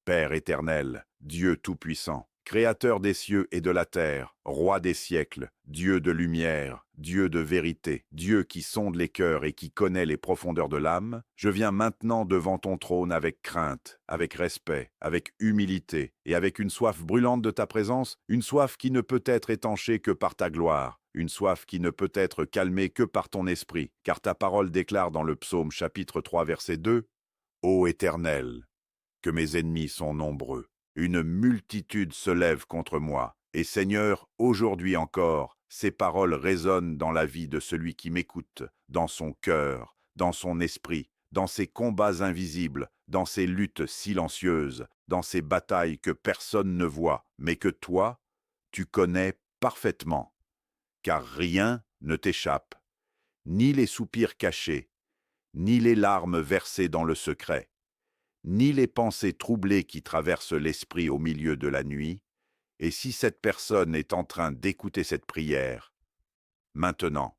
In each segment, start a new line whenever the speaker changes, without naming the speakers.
Père éternel, Dieu tout-puissant, Créateur des cieux et de la terre, Roi des siècles, Dieu de lumière, Dieu de vérité, Dieu qui sonde les cœurs et qui connaît les profondeurs de l'âme, je viens maintenant devant ton trône avec crainte, avec respect, avec humilité et avec une soif brûlante de ta présence, une soif qui ne peut être étanchée que par ta gloire, une soif qui ne peut être calmée que par ton esprit, car ta parole déclare dans le psaume chapitre 3 verset 2, « Ô Éternel, que mes ennemis sont nombreux. Une multitude se lève contre moi. Et Seigneur, aujourd'hui encore, ces paroles résonnent dans la vie de celui qui m'écoute, dans son cœur, dans son esprit, dans ses combats invisibles, dans ses luttes silencieuses, dans ces batailles que personne ne voit, mais que toi, tu connais parfaitement. Car rien ne t'échappe, ni les soupirs cachés, ni les larmes versées dans le secret, ni les pensées troublées qui traversent l'esprit au milieu de la nuit, et si cette personne est en train d'écouter cette prière, maintenant,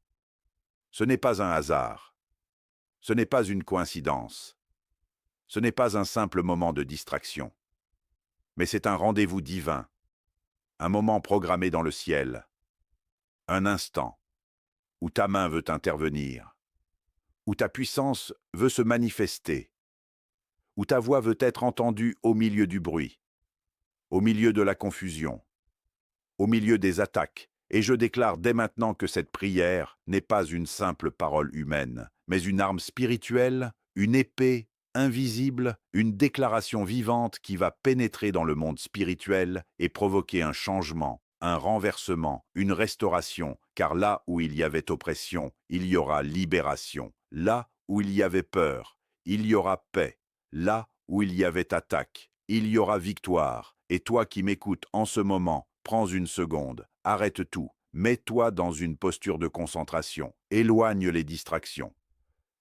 ce n'est pas un hasard, ce n'est pas une coïncidence, ce n'est pas un simple moment de distraction, mais c'est un rendez-vous divin, un moment programmé dans le ciel, un instant où ta main veut intervenir, où ta puissance veut se manifester, où ta voix veut être entendue au milieu du bruit, au milieu de la confusion, au milieu des attaques, et je déclare dès maintenant que cette prière n'est pas une simple parole humaine, mais une arme spirituelle, une épée invisible, une déclaration vivante qui va pénétrer dans le monde spirituel et provoquer un changement, un renversement, une restauration, car là où il y avait oppression, il y aura libération. Là où il y avait peur, il y aura paix. Là où il y avait attaque, il y aura victoire. Et toi qui m'écoutes en ce moment, prends une seconde, arrête tout, mets-toi dans une posture de concentration, éloigne les distractions.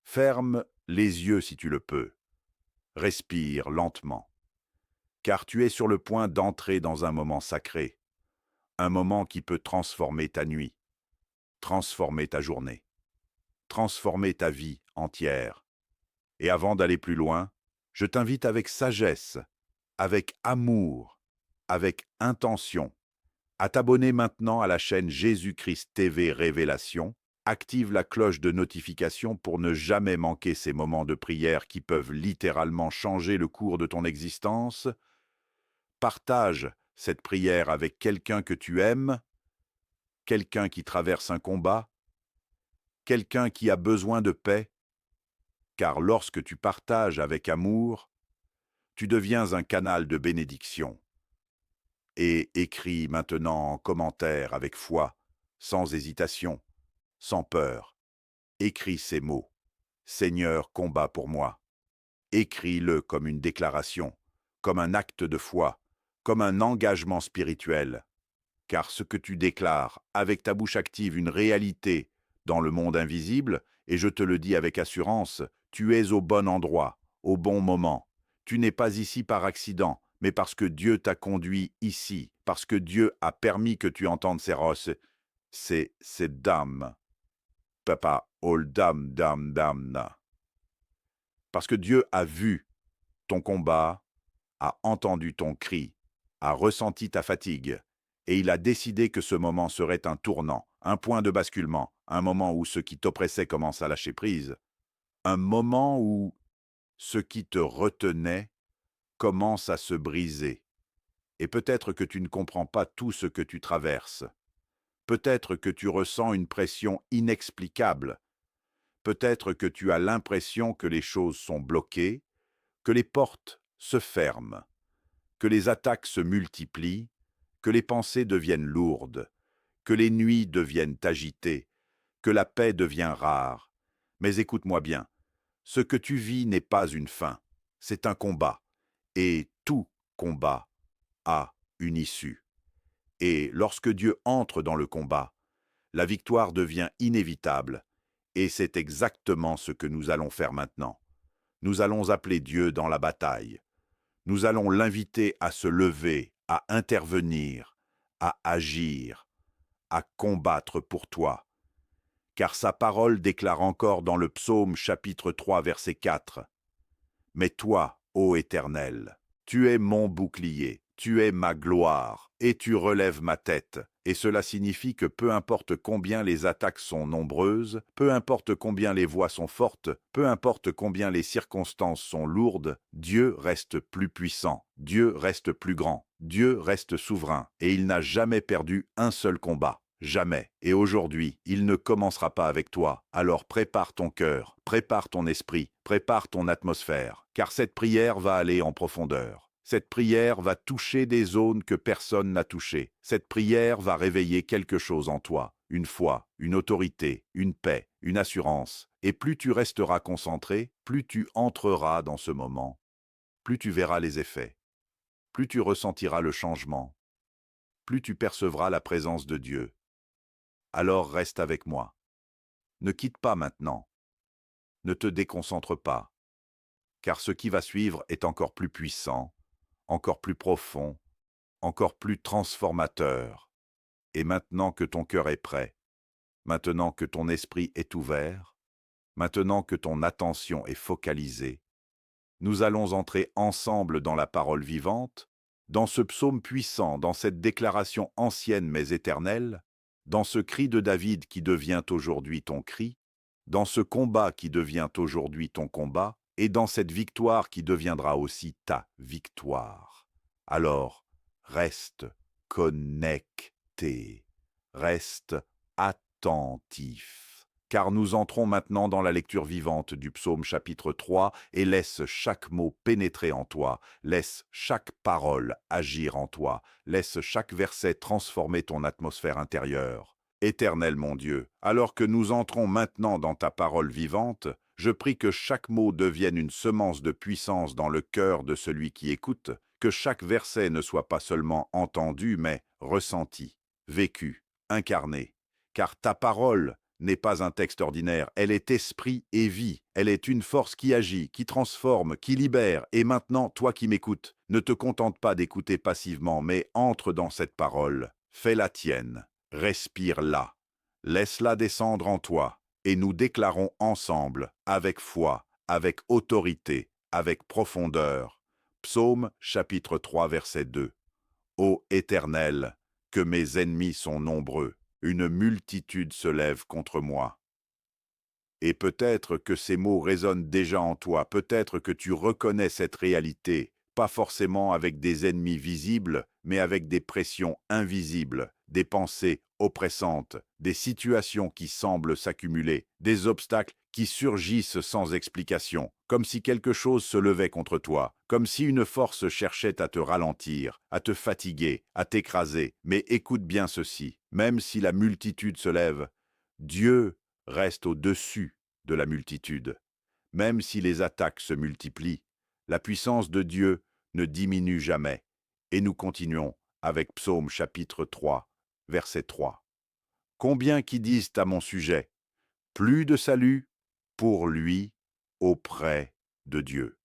Ferme les yeux si tu le peux. Respire lentement, car tu es sur le point d'entrer dans un moment sacré, un moment qui peut transformer ta nuit, transformer ta journée, transformer ta vie entière. Et avant d'aller plus loin, je t'invite avec sagesse, avec amour, avec intention, à t'abonner maintenant à la chaîne Jésus-Christ TV Révélation. Active la cloche de notification pour ne jamais manquer ces moments de prière qui peuvent littéralement changer le cours de ton existence. Partage cette prière avec quelqu'un que tu aimes, quelqu'un qui traverse un combat, quelqu'un qui a besoin de paix, car lorsque tu partages avec amour, tu deviens un canal de bénédiction. Et écris maintenant en commentaire avec foi, sans hésitation, sans peur. Écris ces mots. Seigneur, combat pour moi. Écris-le comme une déclaration, comme un acte de foi, comme un engagement spirituel. Car ce que tu déclares avec ta bouche active une réalité dans le monde invisible, et je te le dis avec assurance, tu es au bon endroit, au bon moment. Tu n'es pas ici par accident, mais parce que Dieu t'a conduit ici, parce que Dieu a permis que tu entendes ces rosses, ces dames. Papa, ol dam dam dam na. Parce que Dieu a vu ton combat, a entendu ton cri, a ressenti ta fatigue, et il a décidé que ce moment serait un tournant, un point de basculement, un moment où ce qui t'oppressait commence à lâcher prise, un moment où ce qui te retenait commence à se briser. Et peut-être que tu ne comprends pas tout ce que tu traverses. Peut-être que tu ressens une pression inexplicable. Peut-être que tu as l'impression que les choses sont bloquées, que les portes se ferment, que les attaques se multiplient, que les pensées deviennent lourdes, que les nuits deviennent agitées, que la paix devient rare. Mais écoute-moi bien, ce que tu vis n'est pas une fin, c'est un combat, et tout combat a une issue. Et lorsque Dieu entre dans le combat, la victoire devient inévitable, et c'est exactement ce que nous allons faire maintenant. Nous allons appeler Dieu dans la bataille. Nous allons l'inviter à se lever, à intervenir, à agir, à combattre pour toi. Car sa parole déclare encore dans le psaume chapitre 3 verset 4, « Mais toi, ô Éternel, Tu es mon bouclier, tu es ma gloire, et tu relèves ma tête. Et cela signifie que peu importe combien les attaques sont nombreuses, peu importe combien les voix sont fortes, peu importe combien les circonstances sont lourdes, Dieu reste plus puissant, Dieu reste plus grand, Dieu reste souverain, et il n'a jamais perdu un seul combat. Jamais. Et aujourd'hui, il ne commencera pas avec toi. Alors prépare ton cœur, prépare ton esprit, prépare ton atmosphère, car cette prière va aller en profondeur. Cette prière va toucher des zones que personne n'a touchées. Cette prière va réveiller quelque chose en toi, une foi, une autorité, une paix, une assurance. Et plus tu resteras concentré, plus tu entreras dans ce moment, plus tu verras les effets, plus tu ressentiras le changement, plus tu percevras la présence de Dieu. Alors reste avec moi. Ne quitte pas maintenant. Ne te déconcentre pas, car ce qui va suivre est encore plus puissant, encore plus profond, encore plus transformateur. Et maintenant que ton cœur est prêt, maintenant que ton esprit est ouvert, maintenant que ton attention est focalisée, nous allons entrer ensemble dans la parole vivante, dans ce psaume puissant, dans cette déclaration ancienne mais éternelle, dans ce cri de David qui devient aujourd'hui ton cri, dans ce combat qui devient aujourd'hui ton combat, et dans cette victoire qui deviendra aussi ta victoire. Alors, reste connecté, reste attentif, car nous entrons maintenant dans la lecture vivante du psaume chapitre 3 et laisse chaque mot pénétrer en toi, laisse chaque parole agir en toi, laisse chaque verset transformer ton atmosphère intérieure. Éternel mon Dieu, alors que nous entrons maintenant dans ta parole vivante, je prie que chaque mot devienne une semence de puissance dans le cœur de celui qui écoute, que chaque verset ne soit pas seulement entendu, mais ressenti, vécu, incarné. Car ta parole n'est pas un texte ordinaire, elle est esprit et vie, elle est une force qui agit, qui transforme, qui libère. Et maintenant, toi qui m'écoutes, ne te contente pas d'écouter passivement, mais entre dans cette parole, fais-la tienne. Respire-la, laisse-la descendre en toi, et nous déclarons ensemble, avec foi, avec autorité, avec profondeur. Psaume chapitre 3 verset 2. Ô Éternel, que mes ennemis sont nombreux, une multitude se lève contre moi. Et peut-être que ces mots résonnent déjà en toi, peut-être que tu reconnais cette réalité, pas forcément avec des ennemis visibles, mais avec des pressions invisibles, des pensées oppressantes, des situations qui semblent s'accumuler, des obstacles qui surgissent sans explication, comme si quelque chose se levait contre toi, comme si une force cherchait à te ralentir, à te fatiguer, à t'écraser. Mais écoute bien ceci, même si la multitude se lève, Dieu reste au-dessus de la multitude. Même si les attaques se multiplient, la puissance de Dieu ne diminue jamais. Et nous continuons avec Psaume chapitre 3, verset 3. Combien qui disent à mon sujet, plus de salut pour lui auprès de Dieu.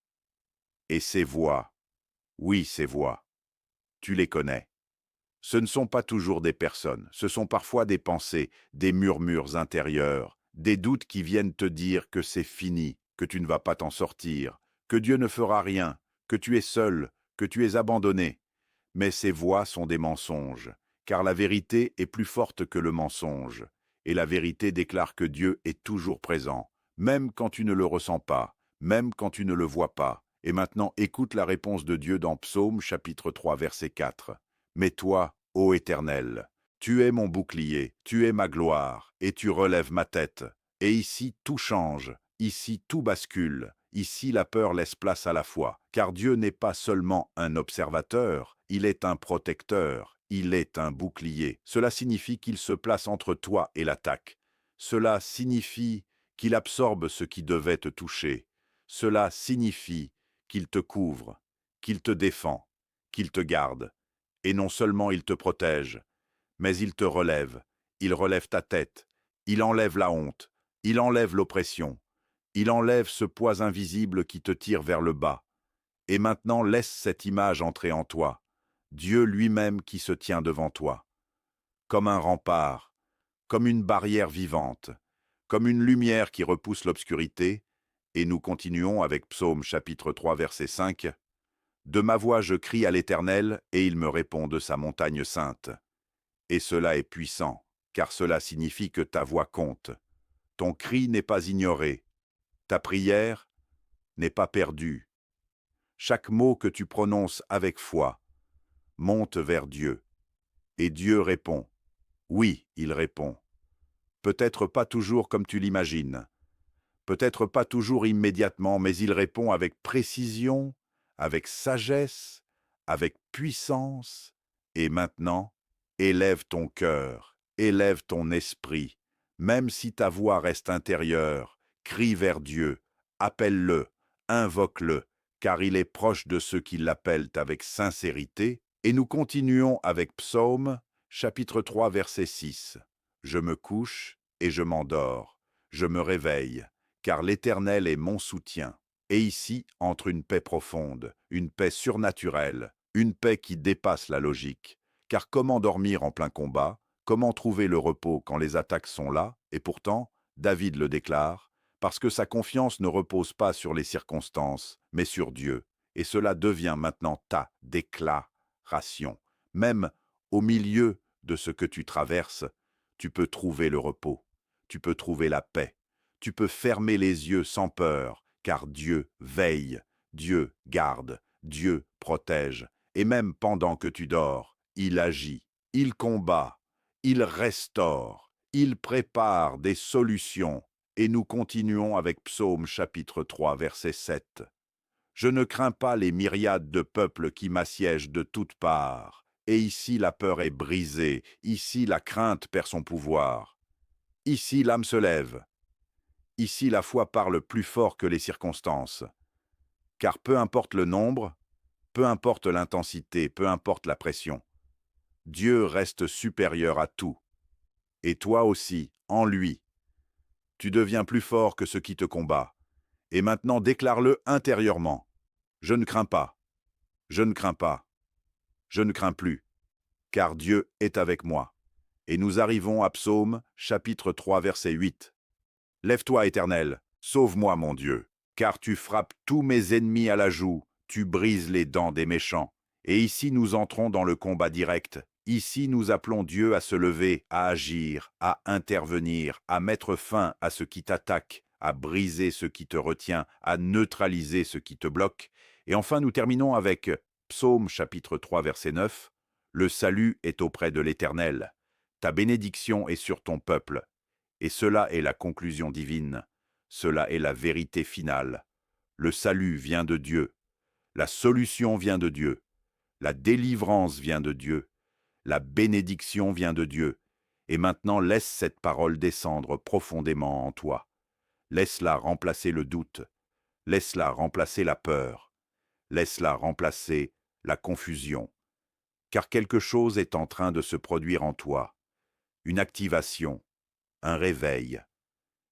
Et ces voix, oui ces voix, tu les connais. Ce ne sont pas toujours des personnes, ce sont parfois des pensées, des murmures intérieurs, des doutes qui viennent te dire que c'est fini, que tu ne vas pas t'en sortir, que Dieu ne fera rien, que tu es seul, que tu es abandonné. Mais ces voix sont des mensonges, car la vérité est plus forte que le mensonge, et la vérité déclare que Dieu est toujours présent, même quand tu ne le ressens pas, même quand tu ne le vois pas. Et maintenant, écoute la réponse de Dieu dans Psaume chapitre 3 verset 4. Mais toi, ô Éternel, tu es mon bouclier, tu es ma gloire, et tu relèves ma tête. Et ici tout change, ici tout bascule, ici la peur laisse place à la foi, car Dieu n'est pas seulement un observateur, il est un protecteur, il est un bouclier. Cela signifie qu'il se place entre toi et l'attaque. Cela signifie qu'il absorbe ce qui devait te toucher. Cela signifie qu'il te couvre, qu'il te défend, qu'il te garde. Et non seulement il te protège, mais il relève ta tête, il enlève la honte, il enlève l'oppression, il enlève ce poids invisible qui te tire vers le bas. Et maintenant laisse cette image entrer en toi, Dieu lui-même qui se tient devant toi, comme un rempart, comme une barrière vivante, comme une lumière qui repousse l'obscurité. Et nous continuons avec Psaume chapitre 3 verset 5. De ma voix je crie à l'Éternel, et il me répond de sa montagne sainte. Et cela est puissant, car cela signifie que ta voix compte. Ton cri n'est pas ignoré, ta prière n'est pas perdue. Chaque mot que tu prononces avec foi monte vers Dieu. Et Dieu répond. Oui, il répond. Peut-être pas toujours comme tu l'imagines. Peut-être pas toujours immédiatement, mais il répond avec précision, avec sagesse, avec puissance. Et maintenant, élève ton cœur, élève ton esprit. Même si ta voix reste intérieure, crie vers Dieu, appelle-le, invoque-le, car il est proche de ceux qui l'appellent avec sincérité. Et nous continuons avec Psaume, chapitre 3, verset 6. Je me couche et je m'endors, je me réveille, car l'Éternel est mon soutien. Et ici entre une paix profonde, une paix surnaturelle, une paix qui dépasse la logique. Car comment dormir en plein combat? Comment trouver le repos quand les attaques sont là? Et pourtant, David le déclare, parce que sa confiance ne repose pas sur les circonstances, mais sur Dieu. Et cela devient maintenant ta déclaration. Même au milieu de ce que tu traverses, tu peux trouver le repos, tu peux trouver la paix, tu peux fermer les yeux sans peur, car Dieu veille, Dieu garde, Dieu protège, et même pendant que tu dors, il agit, il combat, il restaure, il prépare des solutions. Et nous continuons avec Psaume chapitre 3, verset 7. Je ne crains pas les myriades de peuples qui m'assiègent de toutes parts. Et ici la peur est brisée, ici la crainte perd son pouvoir. Ici l'âme se lève. Ici la foi parle plus fort que les circonstances. Car peu importe le nombre, peu importe l'intensité, peu importe la pression, Dieu reste supérieur à tout. Et toi aussi, en lui, tu deviens plus fort que ce qui te combat. Et maintenant déclare-le intérieurement. Je ne crains pas, je ne crains pas, je ne crains plus, car Dieu est avec moi. Et nous arrivons à Psaume, chapitre 3, verset 8. Lève-toi, Éternel, sauve-moi, mon Dieu, car tu frappes tous mes ennemis à la joue, tu brises les dents des méchants. Et ici nous entrons dans le combat direct. Ici nous appelons Dieu à se lever, à agir, à intervenir, à mettre fin à ce qui t'attaque, à briser ce qui te retient, à neutraliser ce qui te bloque. Et enfin nous terminons avec Psaume chapitre 3 verset 9. Le salut est auprès de l'Éternel. Ta bénédiction est sur ton peuple. Et cela est la conclusion divine. Cela est la vérité finale. Le salut vient de Dieu. La solution vient de Dieu. La délivrance vient de Dieu. La bénédiction vient de Dieu. Et maintenant, laisse cette parole descendre profondément en toi. Laisse-la remplacer le doute. Laisse-la remplacer la peur. Laisse-la remplacer la confusion. Car quelque chose est en train de se produire en toi. Une activation, un réveil,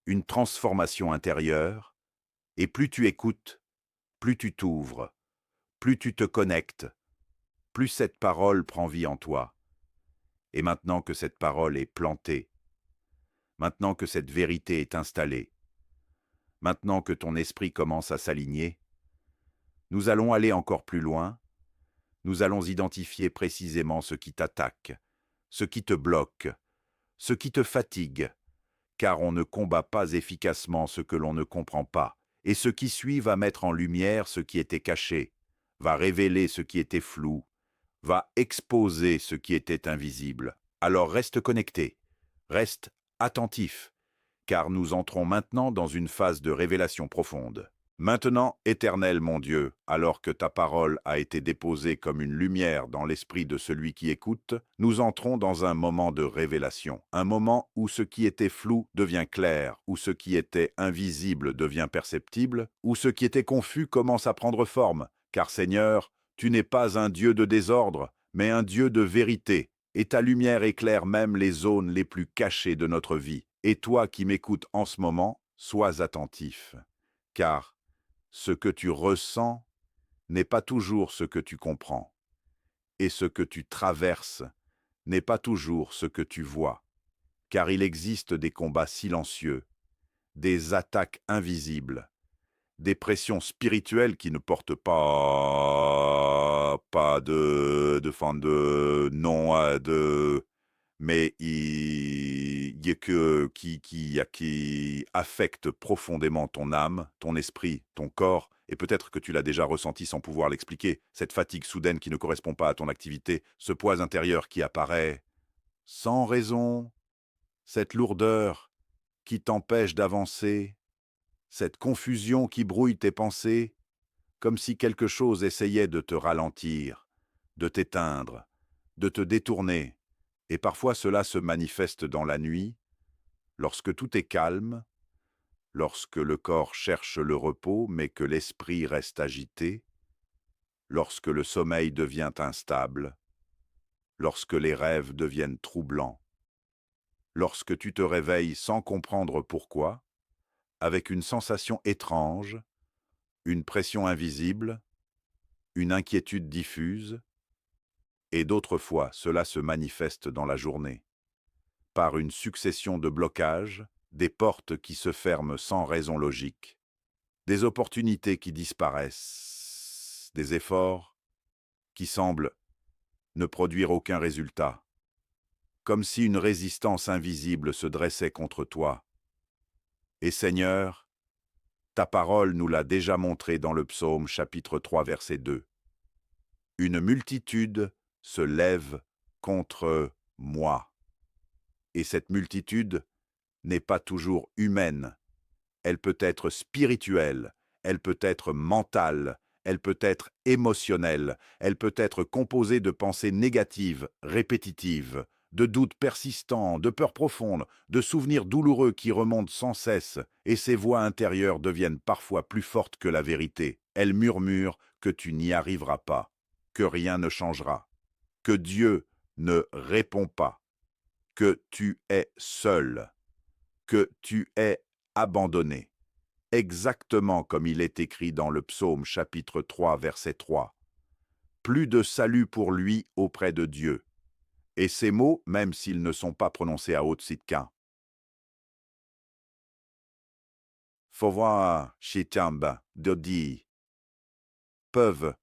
une transformation intérieure. Et plus tu écoutes, plus tu t'ouvres, plus tu te connectes, plus cette parole prend vie en toi. Et maintenant que cette parole est plantée, maintenant que cette vérité est installée, maintenant que ton esprit commence à s'aligner, nous allons aller encore plus loin, nous allons identifier précisément ce qui t'attaque, ce qui te bloque, ce qui te fatigue, car on ne combat pas efficacement ce que l'on ne comprend pas, et ce qui suit va mettre en lumière ce qui était caché, va révéler ce qui était flou, va exposer ce qui était invisible. Alors reste connecté, reste attentif, car nous entrons maintenant dans une phase de révélation profonde. Maintenant, Éternel mon Dieu, alors que ta parole a été déposée comme une lumière dans l'esprit de celui qui écoute, nous entrons dans un moment de révélation, un moment où ce qui était flou devient clair, où ce qui était invisible devient perceptible, où ce qui était confus commence à prendre forme, car Seigneur, tu n'es pas un Dieu de désordre, mais un Dieu de vérité, et ta lumière éclaire même les zones les plus cachées de notre vie. Et toi qui m'écoutes en ce moment, sois attentif, car ce que tu ressens n'est pas toujours ce que tu comprends, et ce que tu traverses n'est pas toujours ce que tu vois, car il existe des combats silencieux, des attaques invisibles, des pressions spirituelles qui ne portent pas de non, mais qui affectent profondément ton âme, ton esprit, ton corps, et peut-être que tu l'as déjà ressenti sans pouvoir l'expliquer, cette fatigue soudaine qui ne correspond pas à ton activité, ce poids intérieur qui apparaît sans raison, cette lourdeur qui t'empêche d'avancer, cette confusion qui brouille tes pensées, comme si quelque chose essayait de te ralentir, de t'éteindre, de te détourner, et parfois cela se manifeste dans la nuit, lorsque tout est calme, lorsque le corps cherche le repos mais que l'esprit reste agité, lorsque le sommeil devient instable, lorsque les rêves deviennent troublants, lorsque tu te réveilles sans comprendre pourquoi, avec une sensation étrange, une pression invisible, une inquiétude diffuse, et d'autres fois cela se manifeste dans la journée, par une succession de blocages, des portes qui se ferment sans raison logique, des opportunités qui disparaissent, des efforts qui semblent ne produire aucun résultat, comme si une résistance invisible se dressait contre toi. Et Seigneur, ta parole nous l'a déjà montré dans le psaume chapitre 3 verset 2. Une multitude se lève contre moi. Et cette multitude n'est pas toujours humaine. Elle peut être spirituelle, elle peut être mentale, elle peut être émotionnelle, elle peut être composée de pensées négatives, répétitives, de doutes persistants, de peurs profondes, de souvenirs douloureux qui remontent sans cesse, et ces voix intérieures deviennent parfois plus fortes que la vérité. Elles murmurent que tu n'y arriveras pas, que rien ne changera, que Dieu ne répond pas, que tu es seul, que tu es abandonné, exactement comme il est écrit dans le psaume chapitre 3 verset 3. Plus de salut pour lui auprès de Dieu. Et ces mots, même s'ils ne sont pas prononcés à haute sitkin. Fova Shitamba Dodi peuvent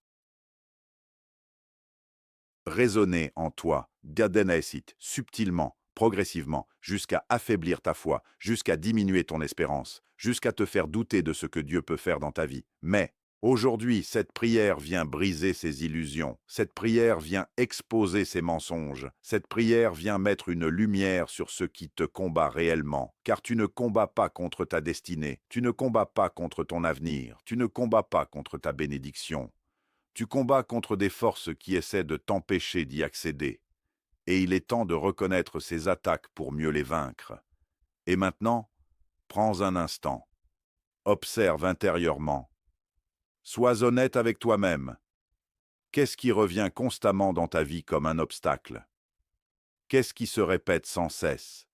résonner en toi, Gadenesit, subtilement, progressivement, jusqu'à affaiblir ta foi, jusqu'à diminuer ton espérance, jusqu'à te faire douter de ce que Dieu peut faire dans ta vie. Mais, aujourd'hui, cette prière vient briser ces illusions, cette prière vient exposer ces mensonges, cette prière vient mettre une lumière sur ce qui te combat réellement, car tu ne combats pas contre ta destinée, tu ne combats pas contre ton avenir, tu ne combats pas contre ta bénédiction. Tu combats contre des forces qui essaient de t'empêcher d'y accéder. Et il est temps de reconnaître ces attaques pour mieux les vaincre. Et maintenant, prends un instant. Observe intérieurement. Sois honnête avec toi-même. Qu'est-ce qui revient constamment dans ta vie comme un obstacle? Qu'est-ce qui se répète sans cesse?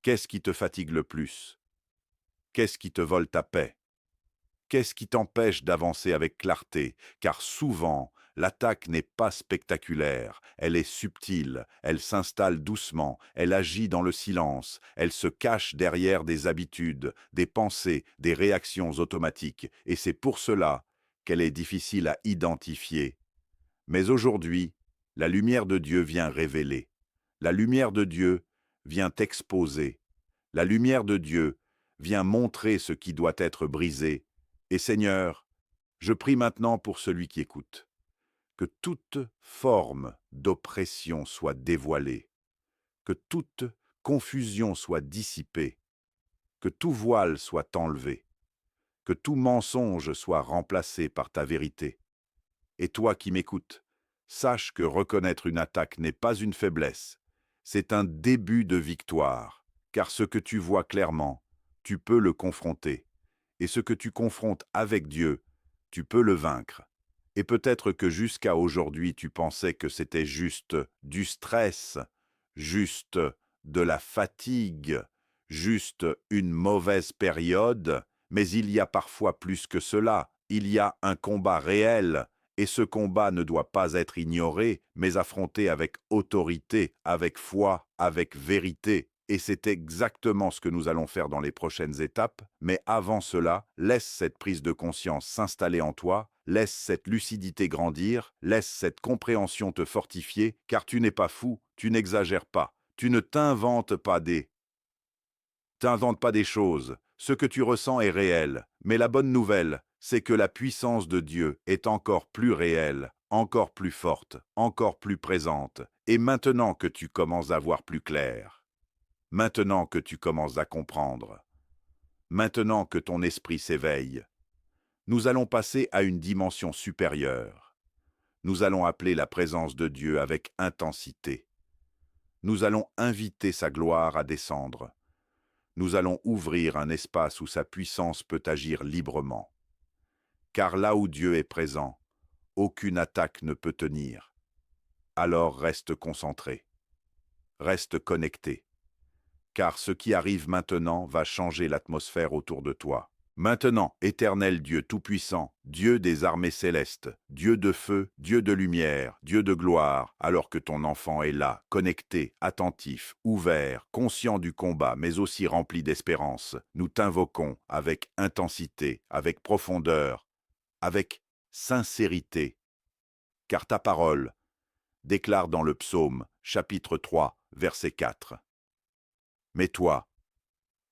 Qu'est-ce qui te fatigue le plus? Qu'est-ce qui te vole ta paix? Qu'est-ce qui t'empêche d'avancer avec clarté? Car souvent, l'attaque n'est pas spectaculaire, elle est subtile, elle s'installe doucement, elle agit dans le silence, elle se cache derrière des habitudes, des pensées, des réactions automatiques, et c'est pour cela qu'elle est difficile à identifier. Mais aujourd'hui, la lumière de Dieu vient révéler, la lumière de Dieu vient exposer, la lumière de Dieu vient montrer ce qui doit être brisé. Et Seigneur, je prie maintenant pour celui qui écoute, que toute forme d'oppression soit dévoilée, que toute confusion soit dissipée, que tout voile soit enlevé, que tout mensonge soit remplacé par ta vérité. Et toi qui m'écoutes, sache que reconnaître une attaque n'est pas une faiblesse, c'est un début de victoire, car ce que tu vois clairement, tu peux le confronter. Et ce que tu confrontes avec Dieu, tu peux le vaincre. Et peut-être que jusqu'à aujourd'hui, tu pensais que c'était juste du stress, juste de la fatigue, juste une mauvaise période, mais il y a parfois plus que cela. Il y a un combat réel, et ce combat ne doit pas être ignoré, mais affronté avec autorité, avec foi, avec vérité. Et c'est exactement ce que nous allons faire dans les prochaines étapes, mais avant cela, laisse cette prise de conscience s'installer en toi, laisse cette lucidité grandir, laisse cette compréhension te fortifier, car tu n'es pas fou, tu n'exagères pas, tu ne t'inventes pas des choses. Ce que tu ressens est réel, mais la bonne nouvelle, c'est que la puissance de Dieu est encore plus réelle, encore plus forte, encore plus présente, et maintenant que tu commences à voir plus clair. Maintenant que tu commences à comprendre, maintenant que ton esprit s'éveille, nous allons passer à une dimension supérieure. Nous allons appeler la présence de Dieu avec intensité. Nous allons inviter sa gloire à descendre. Nous allons ouvrir un espace où sa puissance peut agir librement. Car là où Dieu est présent, aucune attaque ne peut tenir. Alors reste concentré. Reste connecté. Car ce qui arrive maintenant va changer l'atmosphère autour de toi. Maintenant, éternel Dieu Tout-Puissant, Dieu des armées célestes, Dieu de feu, Dieu de lumière, Dieu de gloire, alors que ton enfant est là, connecté, attentif, ouvert, conscient du combat, mais aussi rempli d'espérance, nous t'invoquons avec intensité, avec profondeur, avec sincérité, car ta parole déclare dans le psaume, chapitre 3, verset 4. Mais toi,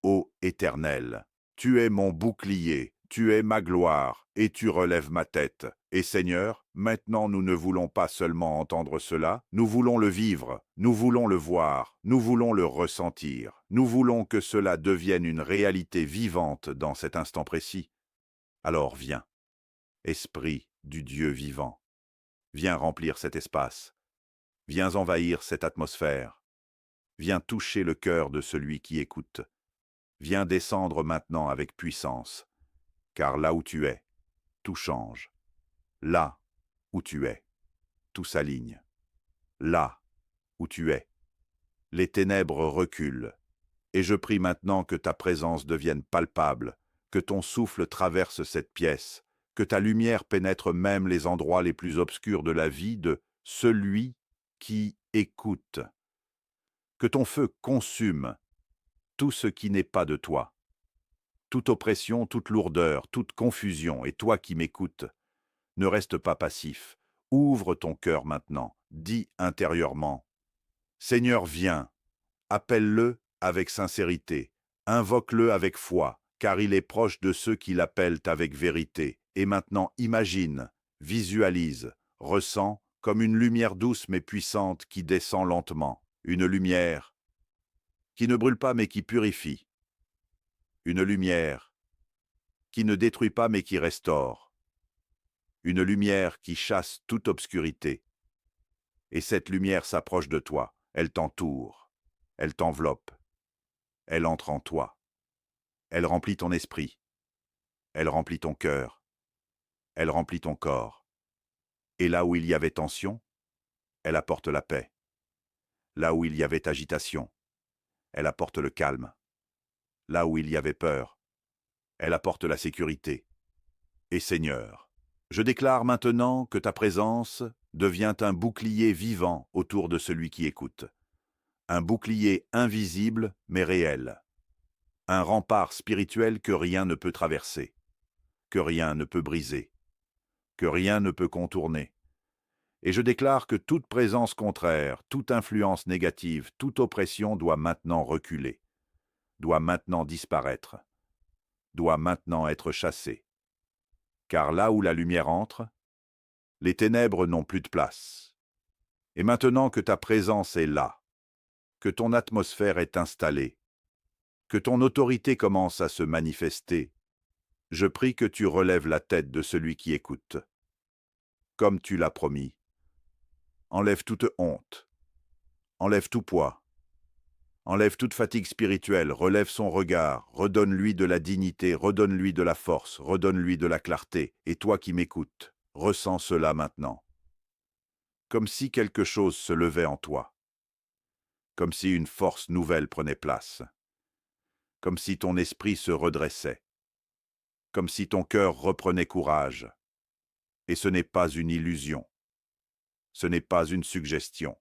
ô Éternel, tu es mon bouclier, tu es ma gloire, et tu relèves ma tête. Et Seigneur, maintenant nous ne voulons pas seulement entendre cela, nous voulons le vivre, nous voulons le voir, nous voulons le ressentir, nous voulons que cela devienne une réalité vivante dans cet instant précis. Alors viens, Esprit du Dieu vivant, viens remplir cet espace, viens envahir cette atmosphère. Viens toucher le cœur de celui qui écoute. Viens descendre maintenant avec puissance, car là où tu es, tout change. Là où tu es, tout s'aligne. Là où tu es, les ténèbres reculent. Et je prie maintenant que ta présence devienne palpable, que ton souffle traverse cette pièce, que ta lumière pénètre même les endroits les plus obscurs de la vie de celui qui écoute. Que ton feu consume tout ce qui n'est pas de toi. Toute oppression, toute lourdeur, toute confusion, et toi qui m'écoutes, ne reste pas passif. Ouvre ton cœur maintenant, dis intérieurement, Seigneur, viens, appelle-le avec sincérité, invoque-le avec foi, car il est proche de ceux qui l'appellent avec vérité. Et maintenant imagine, visualise, ressens comme une lumière douce mais puissante qui descend lentement, une lumière qui ne brûle pas mais qui purifie, une lumière qui ne détruit pas mais qui restaure, une lumière qui chasse toute obscurité. Et cette lumière s'approche de toi, elle t'entoure, elle t'enveloppe, elle entre en toi, elle remplit ton esprit, elle remplit ton cœur, elle remplit ton corps. Et là où il y avait tension, elle apporte la paix. Là où il y avait agitation, elle apporte le calme. Là où il y avait peur, elle apporte la sécurité. Et Seigneur, je déclare maintenant que ta présence devient un bouclier vivant autour de celui qui écoute. Un bouclier invisible mais réel. Un rempart spirituel que rien ne peut traverser, que rien ne peut briser, que rien ne peut contourner. Et je déclare que toute présence contraire, toute influence négative, toute oppression doit maintenant reculer, doit maintenant disparaître, doit maintenant être chassée. Car là où la lumière entre, les ténèbres n'ont plus de place. Et maintenant que ta présence est là, que ton atmosphère est installée, que ton autorité commence à se manifester, je prie que tu relèves la tête de celui qui écoute. Comme tu l'as promis, enlève toute honte, enlève tout poids, enlève toute fatigue spirituelle, relève son regard, redonne-lui de la dignité, redonne-lui de la force, redonne-lui de la clarté. Et toi qui m'écoutes, ressens cela maintenant. Comme si quelque chose se levait en toi. Comme si une force nouvelle prenait place. Comme si ton esprit se redressait. Comme si ton cœur reprenait courage. Et ce n'est pas une illusion. Ce n'est pas une suggestion.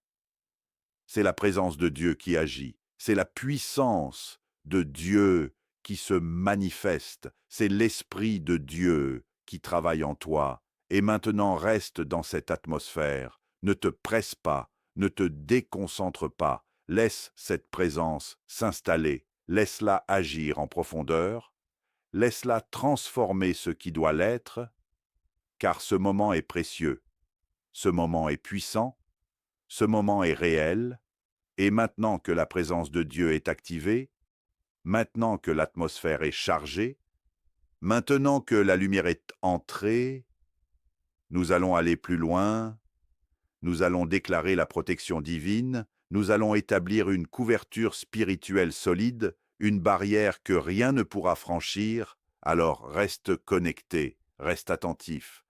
C'est la présence de Dieu qui agit. C'est la puissance de Dieu qui se manifeste. C'est l'Esprit de Dieu qui travaille en toi. Et maintenant, reste dans cette atmosphère. Ne te presse pas, ne te déconcentre pas. Laisse cette présence s'installer. Laisse-la agir en profondeur. Laisse-la transformer ce qui doit l'être, car ce moment est précieux. Ce moment est puissant. Ce moment est réel. Et maintenant que la présence de Dieu est activée, maintenant que l'atmosphère est chargée, maintenant que la lumière est entrée, nous allons aller plus loin, nous allons déclarer la protection divine, nous allons établir une couverture spirituelle solide, une barrière que rien ne pourra franchir. Alors reste connecté, reste attentif,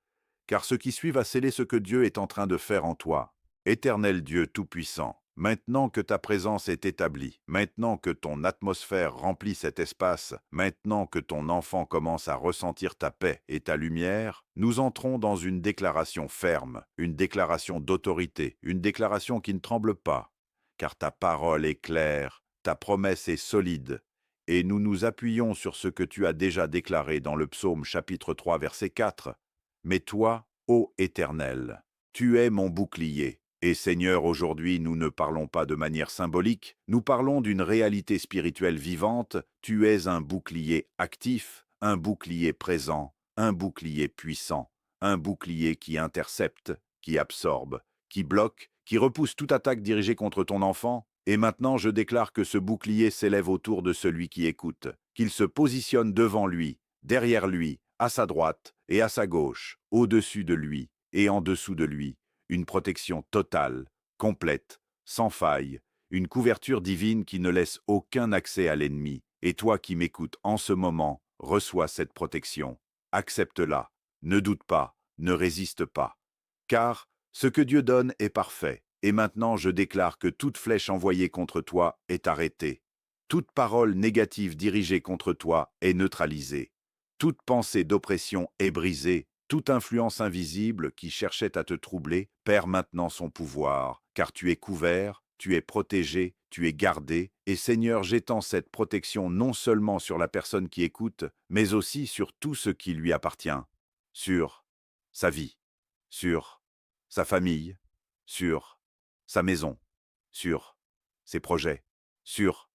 car ce qui suit va sceller ce que Dieu est en train de faire en toi. Éternel Dieu Tout-Puissant, maintenant que ta présence est établie, maintenant que ton atmosphère remplit cet espace, maintenant que ton enfant commence à ressentir ta paix et ta lumière, nous entrons dans une déclaration ferme, une déclaration d'autorité, une déclaration qui ne tremble pas, car ta parole est claire, ta promesse est solide, et nous nous appuyons sur ce que tu as déjà déclaré dans le psaume chapitre 3 verset 4. Mais toi, ô Éternel, tu es mon bouclier. Et Seigneur, aujourd'hui, nous ne parlons pas de manière symbolique, nous parlons d'une réalité spirituelle vivante. Tu es un bouclier actif, un bouclier présent, un bouclier puissant, un bouclier qui intercepte, qui absorbe, qui bloque, qui repousse toute attaque dirigée contre ton enfant. Et maintenant, je déclare que ce bouclier s'élève autour de celui qui écoute, qu'il se positionne devant lui, derrière lui, à sa droite et à sa gauche, au-dessus de lui et en dessous de lui. Une protection totale, complète, sans faille, une couverture divine qui ne laisse aucun accès à l'ennemi. Et toi qui m'écoutes en ce moment, reçois cette protection. Accepte-la, ne doute pas, ne résiste pas. Car ce que Dieu donne est parfait. Et maintenant je déclare que toute flèche envoyée contre toi est arrêtée. Toute parole négative dirigée contre toi est neutralisée. Toute pensée d'oppression est brisée. Toute influence invisible qui cherchait à te troubler perd maintenant son pouvoir, car tu es couvert, tu es protégé, tu es gardé, et Seigneur, j'étends cette protection non seulement sur la personne qui écoute, mais aussi sur tout ce qui lui appartient, sur sa vie, sur sa famille, sur sa maison, sur ses projets, sur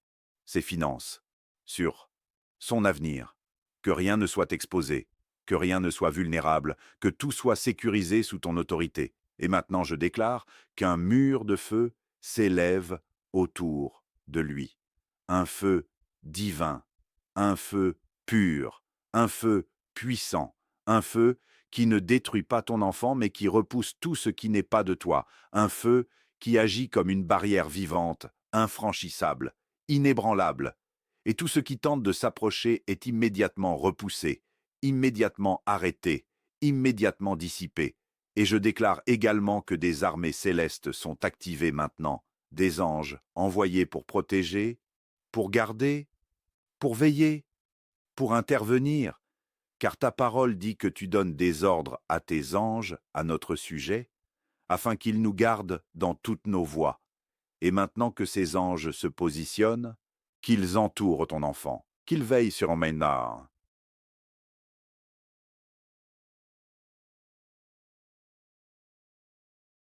ses finances, sur son avenir, que rien ne soit exposé, que rien ne soit vulnérable, que tout soit sécurisé sous ton autorité. Et maintenant je déclare qu'un mur de feu s'élève autour de lui. Un feu divin, un feu pur, un feu puissant, un feu qui ne détruit pas ton enfant mais qui repousse tout ce qui n'est pas de toi, un feu qui agit comme une barrière vivante, infranchissable, inébranlable. Et tout ce qui tente de s'approcher est immédiatement repoussé, immédiatement arrêté, immédiatement dissipé. Et je déclare également que des armées célestes sont activées maintenant, des anges envoyés pour protéger, pour garder, pour veiller, pour intervenir, car ta parole dit que tu donnes des ordres à tes anges à notre sujet, afin qu'ils nous gardent dans toutes nos voies. Et maintenant que ces anges se positionnent, qu'ils entourent ton enfant, qu'ils veillent sur Maynard.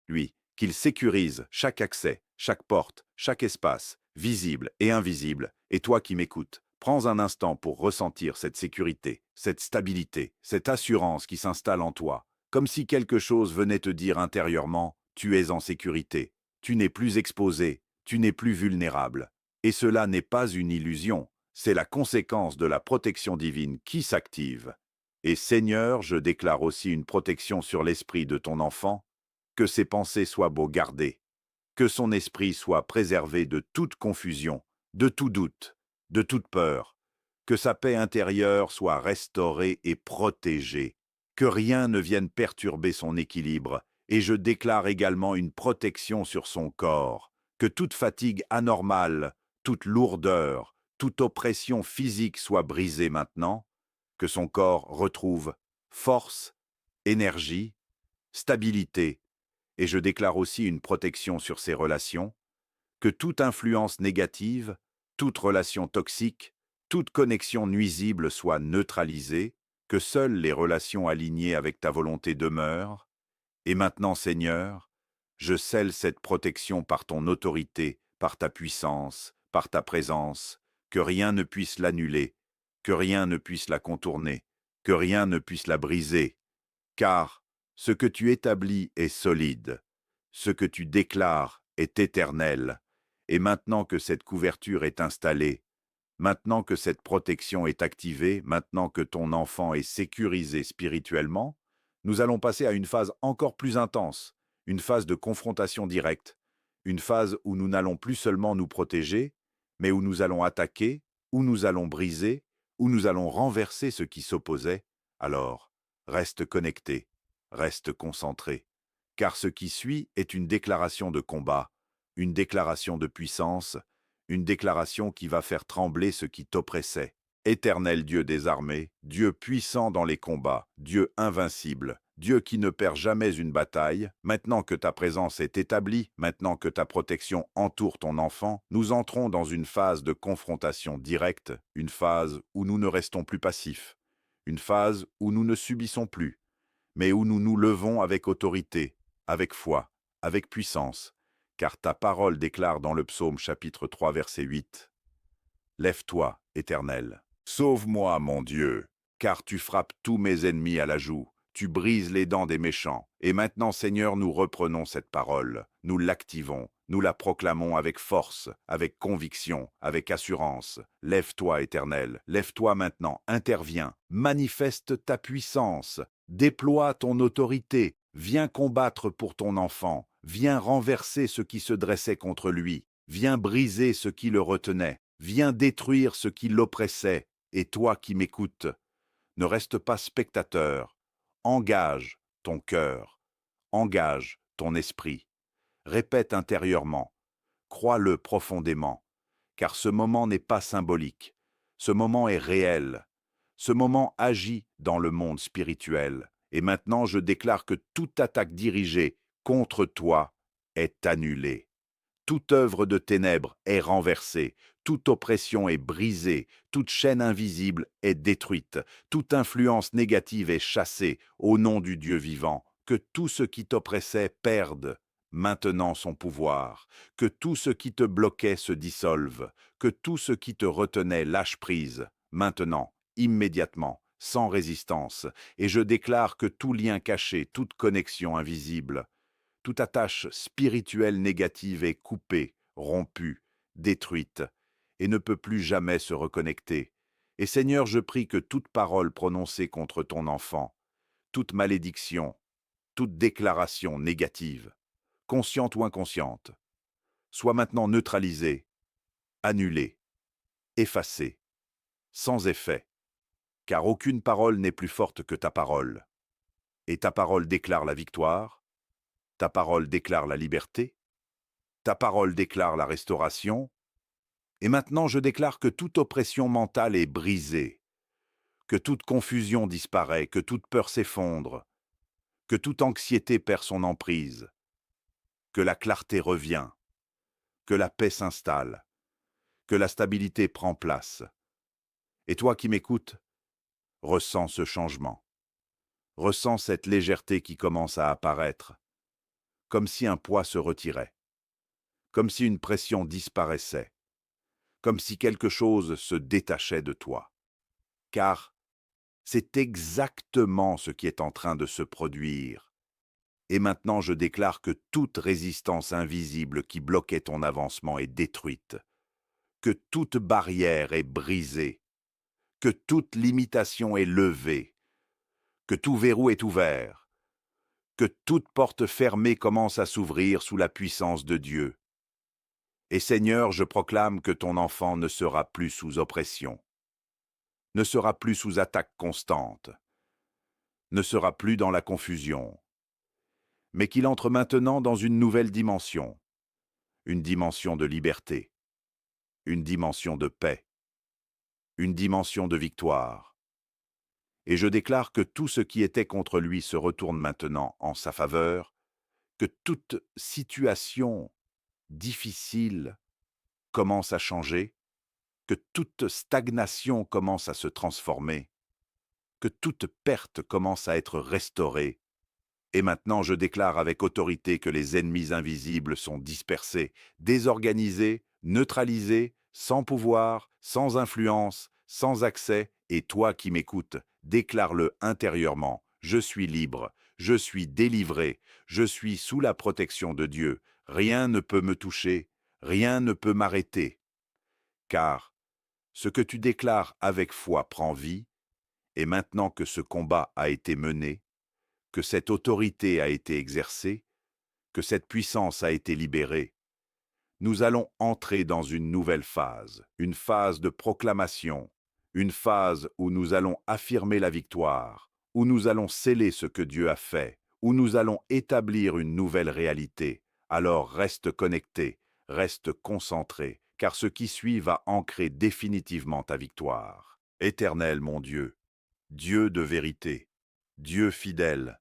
Lui, qu'il sécurise chaque accès, chaque porte, chaque espace, visible et invisible. Et toi qui m'écoutes, prends un instant pour ressentir cette sécurité, cette stabilité, cette assurance qui s'installe en toi, comme si quelque chose venait te dire intérieurement, tu es en sécurité, tu n'es plus exposé, tu n'es plus vulnérable. Et cela n'est pas une illusion, c'est la conséquence de la protection divine qui s'active. Et Seigneur, je déclare aussi une protection sur l'esprit de ton enfant, que ses pensées soient beau gardées, que son esprit soit préservé de toute confusion, de tout doute, de toute peur, que sa paix intérieure soit restaurée et protégée, que rien ne vienne perturber son équilibre, et je déclare également une protection sur son corps, que toute fatigue anormale, toute lourdeur, toute oppression physique soit brisée maintenant, que son corps retrouve force, énergie, stabilité, et je déclare aussi une protection sur ses relations, que toute influence négative, toute relation toxique, toute connexion nuisible soit neutralisée, que seules les relations alignées avec ta volonté demeurent. Et maintenant, Seigneur, je scelle cette protection par ton autorité, par ta puissance, par ta présence, que rien ne puisse l'annuler, que rien ne puisse la contourner, que rien ne puisse la briser, car ce que tu établis est solide, ce que tu déclares est éternel, et maintenant que cette couverture est installée, maintenant que cette protection est activée, maintenant que ton enfant est sécurisé spirituellement, nous allons passer à une phase encore plus intense, une phase de confrontation directe, une phase où nous n'allons plus seulement nous protéger, mais où nous allons attaquer, où nous allons briser, où nous allons renverser ce qui s'opposait. Alors, reste connecté, reste concentré, car ce qui suit est une déclaration de combat, une déclaration de puissance, une déclaration qui va faire trembler ce qui t'oppressait. Éternel Dieu des armées, Dieu puissant dans les combats, Dieu invincible, Dieu qui ne perd jamais une bataille, maintenant que ta présence est établie, maintenant que ta protection entoure ton enfant, nous entrons dans une phase de confrontation directe, une phase où nous ne restons plus passifs, une phase où nous ne subissons plus, mais où nous nous levons avec autorité, avec foi, avec puissance, car ta parole déclare dans le psaume chapitre 3 verset 8, « Lève-toi, Éternel, sauve-moi, mon Dieu, car tu frappes tous mes ennemis à la joue, tu brises les dents des méchants. » Et maintenant, Seigneur, nous reprenons cette parole, nous l'activons, nous la proclamons avec force, avec conviction, avec assurance. Lève-toi, Éternel, lève-toi maintenant, interviens, manifeste ta puissance, déploie ton autorité, viens combattre pour ton enfant, viens renverser ce qui se dressait contre lui, viens briser ce qui le retenait, viens détruire ce qui l'oppressait. Et toi qui m'écoutes, ne reste pas spectateur, engage ton cœur, engage ton esprit, répète intérieurement, crois-le profondément, car ce moment n'est pas symbolique, ce moment est réel, ce moment agit dans le monde spirituel. Et maintenant, je déclare que toute attaque dirigée contre toi est annulée. Toute œuvre de ténèbres est renversée, toute oppression est brisée, toute chaîne invisible est détruite, toute influence négative est chassée au nom du Dieu vivant. Que tout ce qui t'oppressait perde maintenant son pouvoir, que tout ce qui te bloquait se dissolve, que tout ce qui te retenait lâche prise, maintenant, immédiatement, sans résistance, et je déclare que tout lien caché, toute connexion invisible, toute attache spirituelle négative est coupée, rompue, détruite, et ne peut plus jamais se reconnecter. Et Seigneur, je prie que toute parole prononcée contre ton enfant, toute malédiction, toute déclaration négative, consciente ou inconsciente, soit maintenant neutralisée, annulée, effacée, sans effet, car aucune parole n'est plus forte que ta parole. Et ta parole déclare la victoire, ta parole déclare la liberté, ta parole déclare la restauration, et maintenant je déclare que toute oppression mentale est brisée, que toute confusion disparaît, que toute peur s'effondre, que toute anxiété perd son emprise, que la clarté revient, que la paix s'installe, que la stabilité prend place. Et toi qui m'écoutes, ressens ce changement, ressens cette légèreté qui commence à apparaître, comme si un poids se retirait, comme si une pression disparaissait, comme si quelque chose se détachait de toi. Car c'est exactement ce qui est en train de se produire. Et maintenant, je déclare que toute résistance invisible qui bloquait ton avancement est détruite, que toute barrière est brisée, que toute limitation est levée, que tout verrou est ouvert, que toute porte fermée commence à s'ouvrir sous la puissance de Dieu. Et Seigneur, je proclame que ton enfant ne sera plus sous oppression, ne sera plus sous attaque constante, ne sera plus dans la confusion, mais qu'il entre maintenant dans une nouvelle dimension, une dimension de liberté, une dimension de paix, une dimension de victoire. Et je déclare que tout ce qui était contre lui se retourne maintenant en sa faveur, que toute situation difficile commence à changer, que toute stagnation commence à se transformer, que toute perte commence à être restaurée. Et maintenant, je déclare avec autorité que les ennemis invisibles sont dispersés, désorganisés, neutralisés, sans pouvoir, sans influence, sans accès, et toi qui m'écoutes, déclare-le intérieurement. Je suis libre, je suis délivré, je suis sous la protection de Dieu. Rien ne peut me toucher, rien ne peut m'arrêter. Car ce que tu déclares avec foi prend vie, et maintenant que ce combat a été mené, que cette autorité a été exercée, que cette puissance a été libérée, nous allons entrer dans une nouvelle phase, une phase de proclamation, une phase où nous allons affirmer la victoire, où nous allons sceller ce que Dieu a fait, où nous allons établir une nouvelle réalité. Alors reste connecté, reste concentré, car ce qui suit va ancrer définitivement ta victoire. Éternel mon Dieu, Dieu de vérité, Dieu fidèle,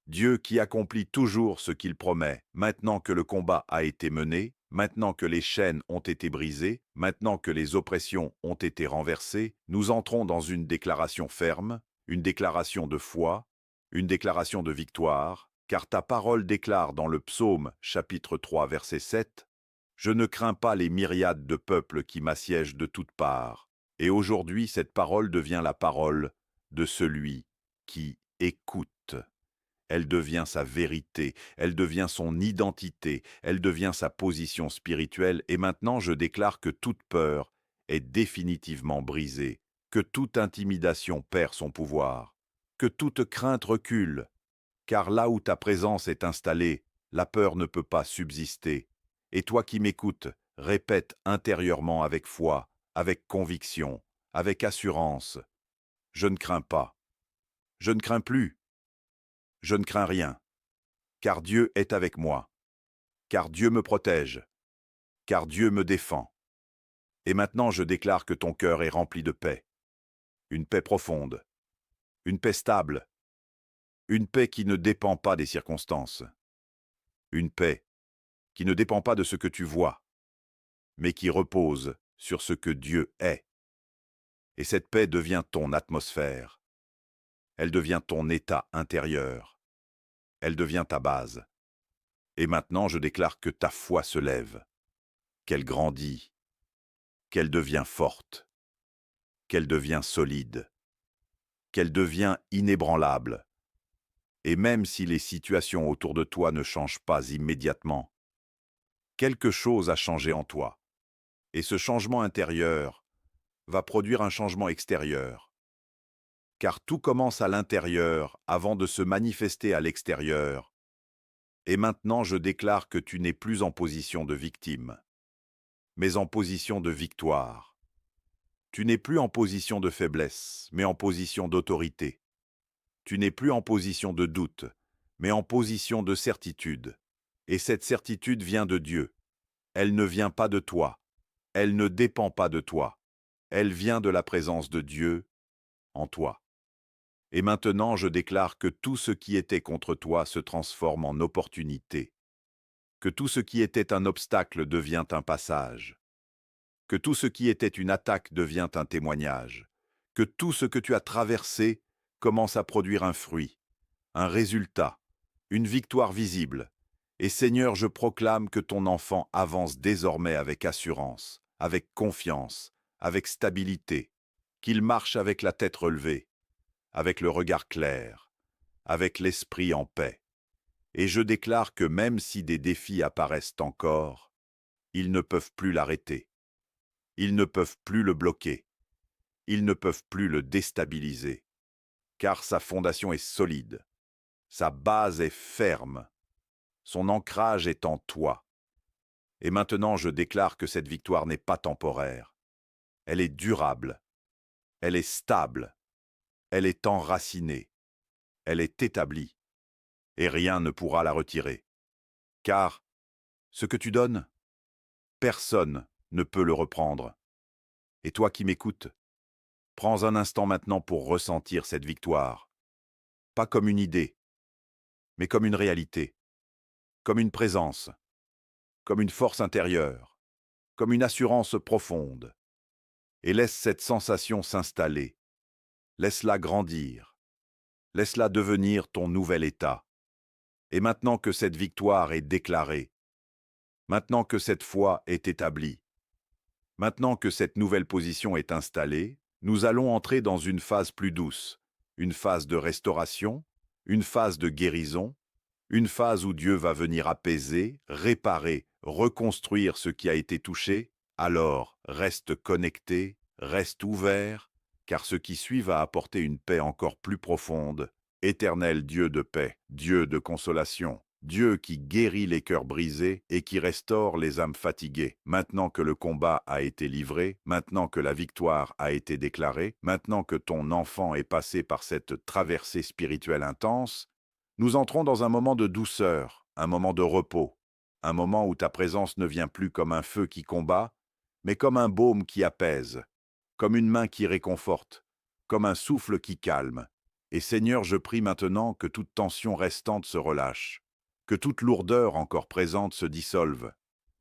Dieu qui accomplit toujours ce qu'il promet, maintenant que le combat a été mené, maintenant que les chaînes ont été brisées, maintenant que les oppressions ont été renversées, nous entrons dans une déclaration ferme, une déclaration de foi, une déclaration de victoire, car ta parole déclare dans le psaume chapitre 3 verset 7 « Je ne crains pas les myriades de peuples qui m'assiègent de toutes parts. » Et aujourd'hui, cette parole devient la parole de celui qui écoute. Elle devient sa vérité, elle devient son identité, elle devient sa position spirituelle, et maintenant je déclare que toute peur est définitivement brisée, que toute intimidation perd son pouvoir, que toute crainte recule, car là où ta présence est installée, la peur ne peut pas subsister. Et toi qui m'écoutes, répète intérieurement avec foi, avec conviction, avec assurance, je ne crains pas, je ne crains plus, je ne crains rien. Car Dieu est avec moi, car Dieu me protège, car Dieu me défend. Et maintenant je déclare que ton cœur est rempli de paix, une paix profonde, une paix stable, une paix qui ne dépend pas des circonstances, une paix qui ne dépend pas de ce que tu vois, mais qui repose sur ce que Dieu est. Et cette paix devient ton atmosphère, elle devient ton état intérieur, elle devient ta base. Et maintenant je déclare que ta foi se lève, qu'elle grandit, qu'elle devient forte, qu'elle devient solide, qu'elle devient inébranlable. Et même si les situations autour de toi ne changent pas immédiatement, quelque chose a changé en toi. Et ce changement intérieur va produire un changement extérieur. Car tout commence à l'intérieur avant de se manifester à l'extérieur. Et maintenant je déclare que tu n'es plus en position de victime, mais en position de victoire. Tu n'es plus en position de faiblesse, mais en position d'autorité. Tu n'es plus en position de doute, mais en position de certitude. Et cette certitude vient de Dieu. Elle ne vient pas de toi. Elle ne dépend pas de toi. Elle vient de la présence de Dieu en toi. Et maintenant, je déclare que tout ce qui était contre toi se transforme en opportunité. Que tout ce qui était un obstacle devient un passage. Que tout ce qui était une attaque devient un témoignage. Que tout ce que tu as traversé commence à produire un fruit, un résultat, une victoire visible. Et Seigneur, je proclame que ton enfant avance désormais avec assurance, avec confiance, avec stabilité, qu'il marche avec la tête relevée, avec le regard clair, avec l'esprit en paix. Et je déclare que même si des défis apparaissent encore, ils ne peuvent plus l'arrêter. Ils ne peuvent plus le bloquer. Ils ne peuvent plus le déstabiliser. Car sa fondation est solide. Sa base est ferme. Son ancrage est en toi. Et maintenant, je déclare que cette victoire n'est pas temporaire. Elle est durable. Elle est stable. Elle est enracinée. Elle est établie. Et rien ne pourra la retirer. Car ce que tu donnes, personne ne peut le reprendre. Et toi qui m'écoutes, prends un instant maintenant pour ressentir cette victoire. Pas comme une idée, mais comme une réalité, comme une présence, comme une force intérieure, comme une assurance profonde. Et laisse cette sensation s'installer. Laisse-la grandir. Laisse-la devenir ton nouvel état. Et maintenant que cette victoire est déclarée, maintenant que cette foi est établie, maintenant que cette nouvelle position est installée, nous allons entrer dans une phase plus douce, une phase de restauration, une phase de guérison, une phase où Dieu va venir apaiser, réparer, reconstruire ce qui a été touché. Alors, reste connecté, reste ouvert, car ce qui suit va apporter une paix encore plus profonde. Éternel Dieu de paix, Dieu de consolation, Dieu qui guérit les cœurs brisés et qui restaure les âmes fatiguées. Maintenant que le combat a été livré, maintenant que la victoire a été déclarée, maintenant que ton enfant est passé par cette traversée spirituelle intense, nous entrons dans un moment de douceur, un moment de repos, un moment où ta présence ne vient plus comme un feu qui combat, mais comme un baume qui apaise, comme une main qui réconforte, comme un souffle qui calme. Et Seigneur, je prie maintenant que toute tension restante se relâche, que toute lourdeur encore présente se dissolve,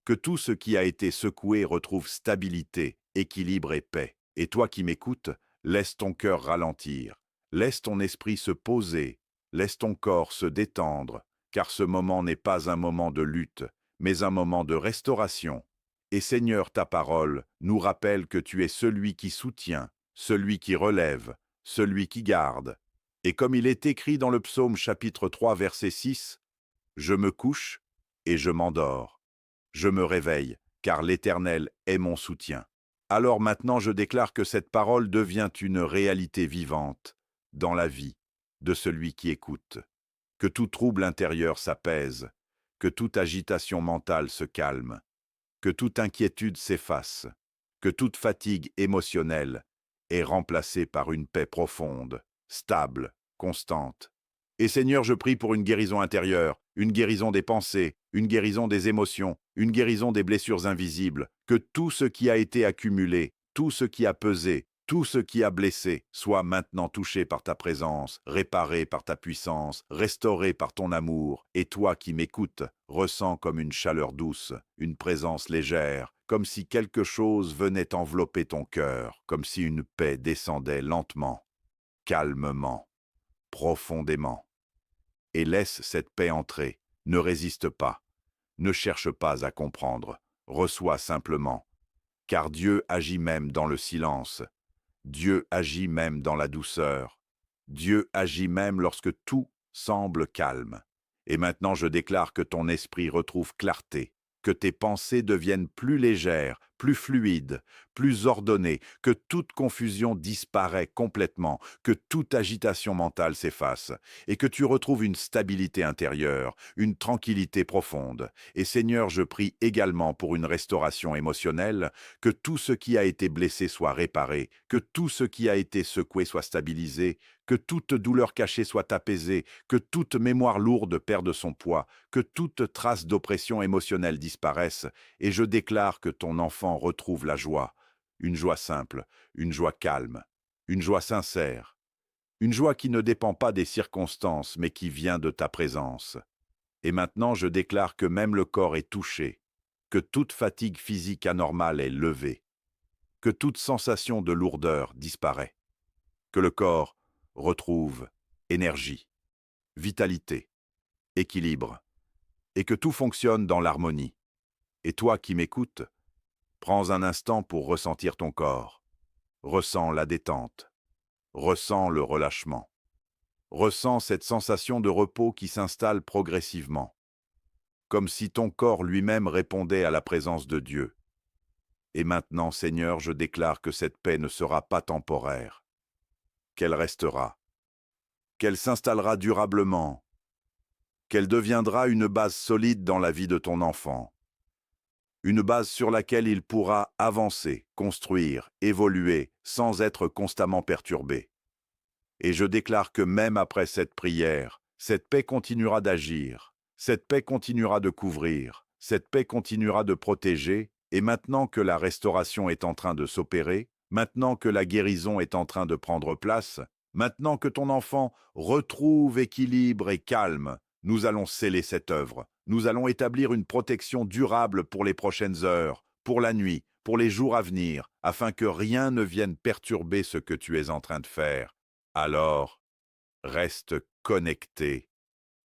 que tout ce qui a été secoué retrouve stabilité, équilibre et paix. Et toi qui m'écoutes, laisse ton cœur ralentir, laisse ton esprit se poser, laisse ton corps se détendre, car ce moment n'est pas un moment de lutte, mais un moment de restauration. Et Seigneur, ta parole nous rappelle que tu es celui qui soutient, celui qui relève, celui qui garde. Et comme il est écrit dans le psaume chapitre 3 verset 6, « Je me couche et je m'endors. Je me réveille, car l'Éternel est mon soutien. » Alors maintenant je déclare que cette parole devient une réalité vivante dans la vie de celui qui écoute. Que tout trouble intérieur s'apaise, que toute agitation mentale se calme, que toute inquiétude s'efface, que toute fatigue émotionnelle est remplacée par une paix profonde, stable, constante. Et Seigneur, je prie pour une guérison intérieure, une guérison des pensées, une guérison des émotions, une guérison des blessures invisibles, que tout ce qui a été accumulé, tout ce qui a pesé, tout ce qui a blessé soit maintenant touché par ta présence, réparé par ta puissance, restauré par ton amour. Et toi qui m'écoutes, ressens comme une chaleur douce, une présence légère, comme si quelque chose venait envelopper ton cœur, comme si une paix descendait lentement, calmement, profondément. Et laisse cette paix entrer. Ne résiste pas. Ne cherche pas à comprendre. Reçois simplement. Car Dieu agit même dans le silence. Dieu agit même dans la douceur. Dieu agit même lorsque tout semble calme. Et maintenant je déclare que ton esprit retrouve clarté, que tes pensées deviennent plus légères, plus fluides, plus ordonnées, que toute confusion disparaît complètement, que toute agitation mentale s'efface, et que tu retrouves une stabilité intérieure, une tranquillité profonde. Et Seigneur, je prie également pour une restauration émotionnelle, que tout ce qui a été blessé soit réparé, que tout ce qui a été secoué soit stabilisé, que toute douleur cachée soit apaisée, que toute mémoire lourde perde son poids, que toute trace d'oppression émotionnelle disparaisse, et je déclare que ton enfant retrouve la joie, une joie simple, une joie calme, une joie sincère, une joie qui ne dépend pas des circonstances, mais qui vient de ta présence. Et maintenant, je déclare que même le corps est touché, que toute fatigue physique anormale est levée, que toute sensation de lourdeur disparaît, que le corps retrouve énergie, vitalité, équilibre, et que tout fonctionne dans l'harmonie. Et toi qui m'écoutes, prends un instant pour ressentir ton corps. Ressens la détente, ressens le relâchement, ressens cette sensation de repos qui s'installe progressivement, comme si ton corps lui-même répondait à la présence de Dieu. Et maintenant, Seigneur, je déclare que cette paix ne sera pas temporaire, qu'elle restera, qu'elle s'installera durablement, qu'elle deviendra une base solide dans la vie de ton enfant, une base sur laquelle il pourra avancer, construire, évoluer, sans être constamment perturbé. Et je déclare que même après cette prière, cette paix continuera d'agir, cette paix continuera de couvrir, cette paix continuera de protéger, et maintenant que la restauration est en train de s'opérer, maintenant que la guérison est en train de prendre place, maintenant que ton enfant retrouve équilibre et calme, nous allons sceller cette œuvre Nous allons établir une protection durable pour les prochaines heures, pour la nuit, pour les jours à venir, afin que rien ne vienne perturber ce que tu es en train de faire. Alors, reste connecté,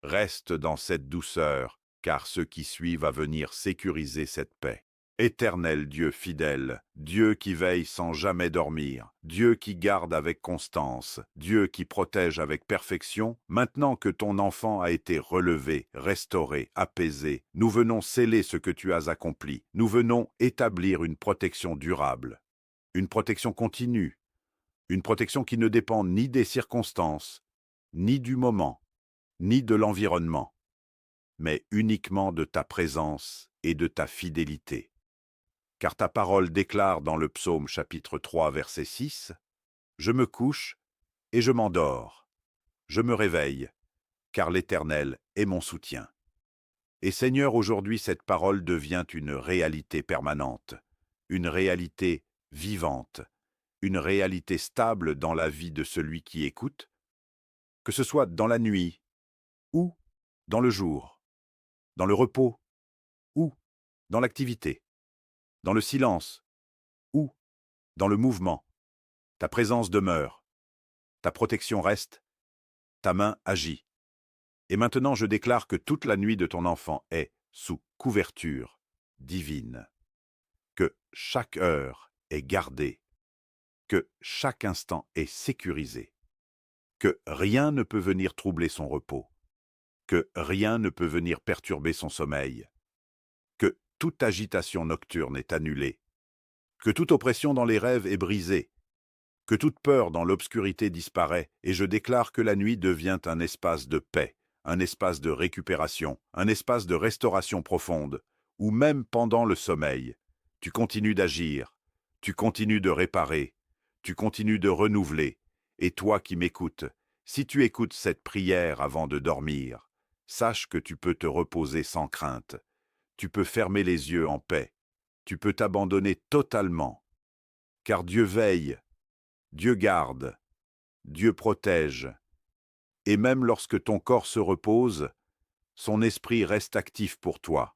reste dans cette douceur, car ce qui suit va venir sécuriser cette paix. Éternel Dieu fidèle, Dieu qui veille sans jamais dormir, Dieu qui garde avec constance, Dieu qui protège avec perfection, maintenant que ton enfant a été relevé, restauré, apaisé, nous venons sceller ce que tu as accompli, nous venons établir une protection durable, une protection continue, une protection qui ne dépend ni des circonstances, ni du moment, ni de l'environnement, mais uniquement de ta présence et de ta fidélité. Car ta parole déclare dans le psaume chapitre 3 verset 6, « Je me couche et je m'endors, je me réveille, car l'Éternel est mon soutien. » Et Seigneur, aujourd'hui cette parole devient une réalité permanente, une réalité vivante, une réalité stable dans la vie de celui qui écoute, que ce soit dans la nuit ou dans le jour, dans le repos ou dans l'activité, dans le silence ou dans le mouvement. Ta présence demeure, ta protection reste, ta main agit. Et maintenant je déclare que toute la nuit de ton enfant est sous couverture divine, que chaque heure est gardée, que chaque instant est sécurisé, que rien ne peut venir troubler son repos, que rien ne peut venir perturber son sommeil, que toute agitation nocturne est annulée, que toute oppression dans les rêves est brisée, que toute peur dans l'obscurité disparaît, et je déclare que la nuit devient un espace de paix, un espace de récupération, un espace de restauration profonde, où même pendant le sommeil, tu continues d'agir, tu continues de réparer, tu continues de renouveler, et toi qui m'écoutes, si tu écoutes cette prière avant de dormir, sache que tu peux te reposer sans crainte, tu peux fermer les yeux en paix, tu peux t'abandonner totalement, car Dieu veille, Dieu garde, Dieu protège, et même lorsque ton corps se repose, son esprit reste actif pour toi.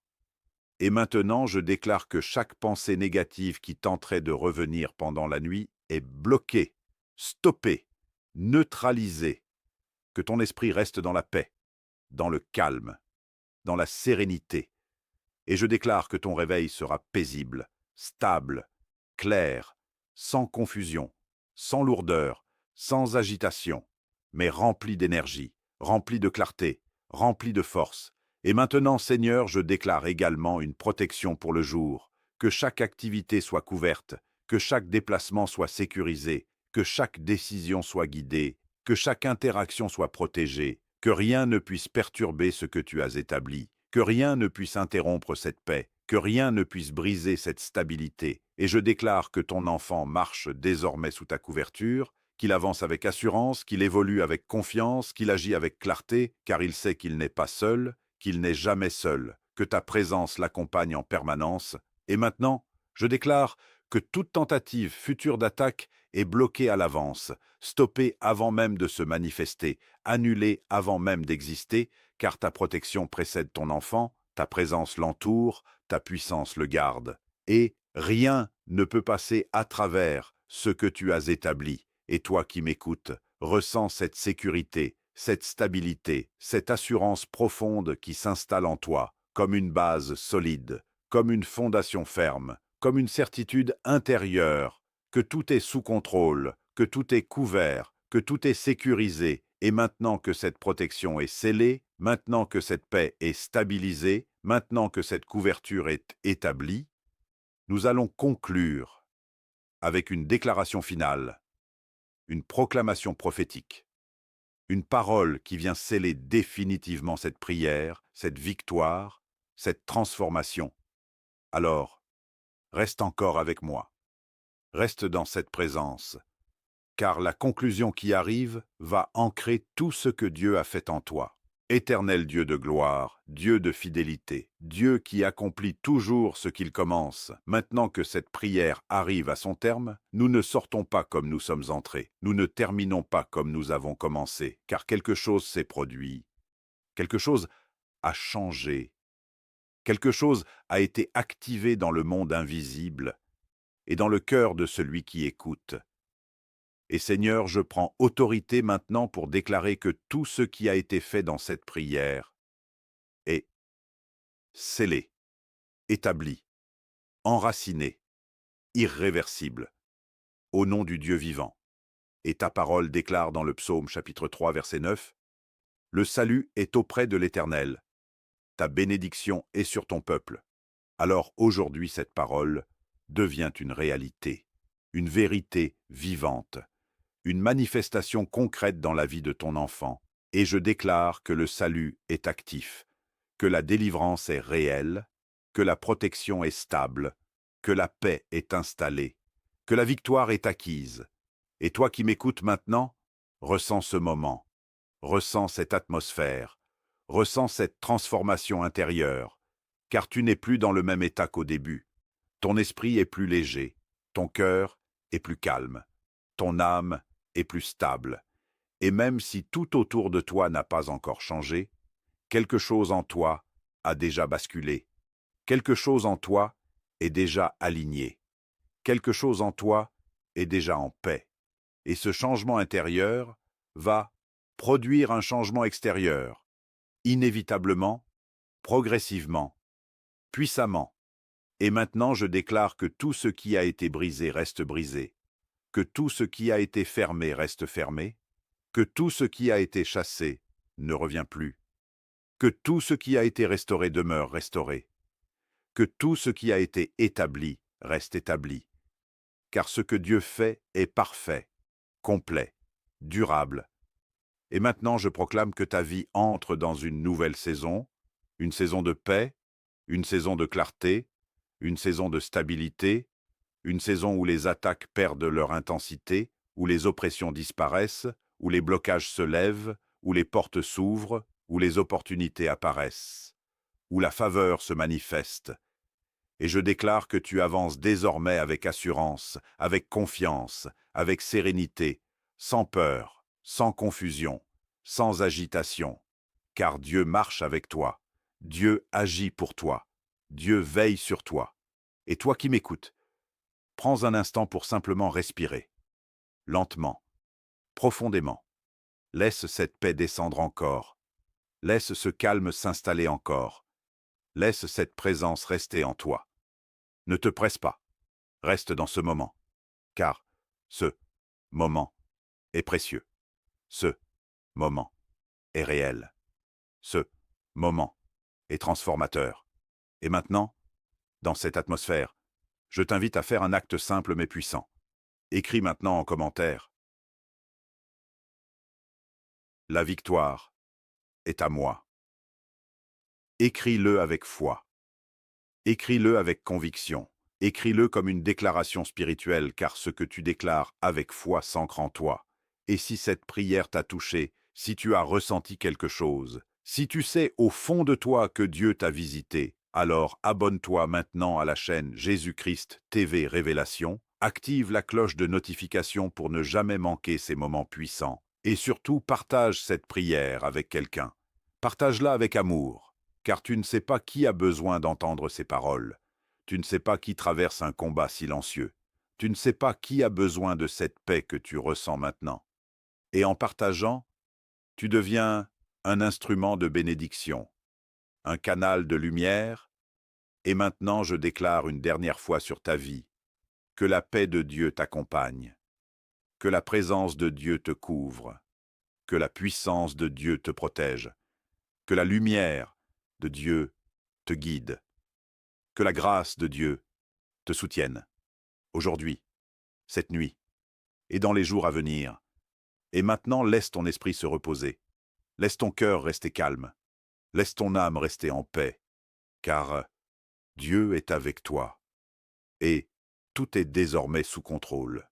Et maintenant, je déclare que chaque pensée négative qui tenterait de revenir pendant la nuit est bloquée, stoppée, neutralisée, que ton esprit reste dans la paix, dans le calme, dans la sérénité. Et je déclare que ton réveil sera paisible, stable, clair, sans confusion, sans lourdeur, sans agitation, mais rempli d'énergie, rempli de clarté, rempli de force. Et maintenant, Seigneur, je déclare également une protection pour le jour, que chaque activité soit couverte, que chaque déplacement soit sécurisé, que chaque décision soit guidée, que chaque interaction soit protégée, que rien ne puisse perturber ce que tu as établi, que rien ne puisse interrompre cette paix, que rien ne puisse briser cette stabilité. Et je déclare que ton enfant marche désormais sous ta couverture, qu'il avance avec assurance, qu'il évolue avec confiance, qu'il agit avec clarté, car il sait qu'il n'est pas seul, qu'il n'est jamais seul, que ta présence l'accompagne en permanence. Et maintenant, je déclare que toute tentative future d'attaque est bloquée à l'avance, stoppée avant même de se manifester, annulée avant même d'exister, car ta protection précède ton enfant, ta présence l'entoure, ta puissance le garde. Et rien ne peut passer à travers ce que tu as établi. Et toi qui m'écoutes, ressens cette sécurité, cette stabilité, cette assurance profonde qui s'installe en toi, comme une base solide, comme une fondation ferme, comme une certitude intérieure, que tout est sous contrôle, que tout est couvert, que tout est sécurisé, et maintenant que cette protection est scellée, maintenant que cette paix est stabilisée, maintenant que cette couverture est établie, nous allons conclure avec une déclaration finale, une proclamation prophétique, une parole qui vient sceller définitivement cette prière, cette victoire, cette transformation. Alors, reste encore avec moi, reste dans cette présence, car la conclusion qui arrive va ancrer tout ce que Dieu a fait en toi. Éternel Dieu de gloire, Dieu de fidélité, Dieu qui accomplit toujours ce qu'il commence, maintenant que cette prière arrive à son terme, nous ne sortons pas comme nous sommes entrés, nous ne terminons pas comme nous avons commencé, car quelque chose s'est produit, quelque chose a changé, Quelque chose a été activé dans le monde invisible et dans le cœur de celui qui écoute. Et Seigneur, je prends autorité maintenant pour déclarer que tout ce qui a été fait dans cette prière est scellé, établi, enraciné, irréversible, au nom du Dieu vivant. Et ta parole déclare dans le psaume chapitre 3 verset 9, « Le salut est auprès de l'Éternel, ta bénédiction est sur ton peuple. » Alors aujourd'hui cette parole devient une réalité, une vérité vivante, une manifestation concrète dans la vie de ton enfant. Et je déclare que le salut est actif, que la délivrance est réelle, que la protection est stable, que la paix est installée, que la victoire est acquise. Et toi qui m'écoutes maintenant, ressens ce moment, ressens cette atmosphère, ressens cette transformation intérieure, car tu n'es plus dans le même état qu'au début. Ton esprit est plus léger, ton cœur est plus calme, ton âme est plus stable. Et même si tout autour de toi n'a pas encore changé, quelque chose en toi a déjà basculé, quelque chose en toi est déjà aligné, quelque chose en toi est déjà en paix. Et ce changement intérieur va produire un changement extérieur, inévitablement, progressivement, puissamment. Et maintenant je déclare que tout ce qui a été brisé reste brisé, que tout ce qui a été fermé reste fermé, que tout ce qui a été chassé ne revient plus, que tout ce qui a été restauré demeure restauré, que tout ce qui a été établi reste établi, car ce que Dieu fait est parfait, complet, durable. Et maintenant je proclame que ta vie entre dans une nouvelle saison, une saison de paix, une saison de clarté, une saison de stabilité, une saison où les attaques perdent leur intensité, où les oppressions disparaissent, où les blocages se lèvent, où les portes s'ouvrent, où les opportunités apparaissent, où la faveur se manifeste. Et je déclare que tu avances désormais avec assurance, avec confiance, avec sérénité, sans peur, sans confusion, sans agitation, car Dieu marche avec toi, Dieu agit pour toi, Dieu veille sur toi. Et toi qui m'écoutes, prends un instant pour simplement respirer, lentement, profondément. Laisse cette paix descendre encore. Laisse ce calme s'installer encore. Laisse cette présence rester en toi. Ne te presse pas. Reste dans ce moment. Car ce moment est précieux. Ce moment est réel. Ce moment est transformateur. Et maintenant, dans cette atmosphère, je t'invite à faire un acte simple mais puissant. Écris maintenant en commentaire. La victoire est à moi. Écris-le avec foi. Écris-le avec conviction. Écris-le comme une déclaration spirituelle, car ce que tu déclares avec foi s'ancre en toi. Et si cette prière t'a touché, si tu as ressenti quelque chose, si tu sais au fond de toi que Dieu t'a visité, alors abonne-toi maintenant à la chaîne Jésus-Christ TV Révélation, active la cloche de notification pour ne jamais manquer ces moments puissants. Et surtout, partage cette prière avec quelqu'un. Partage-la avec amour, car tu ne sais pas qui a besoin d'entendre ces paroles. Tu ne sais pas qui traverse un combat silencieux. Tu ne sais pas qui a besoin de cette paix que tu ressens maintenant. Et en partageant, tu deviens un instrument de bénédiction, un canal de lumière. Et maintenant, je déclare une dernière fois sur ta vie que la paix de Dieu t'accompagne, que la présence de Dieu te couvre, que la puissance de Dieu te protège, que la lumière de Dieu te guide, que la grâce de Dieu te soutienne, aujourd'hui, cette nuit, et dans les jours à venir. Et maintenant, laisse ton esprit se reposer, laisse ton cœur rester calme, laisse ton âme rester en paix, car Dieu est avec toi, et tout est désormais sous contrôle.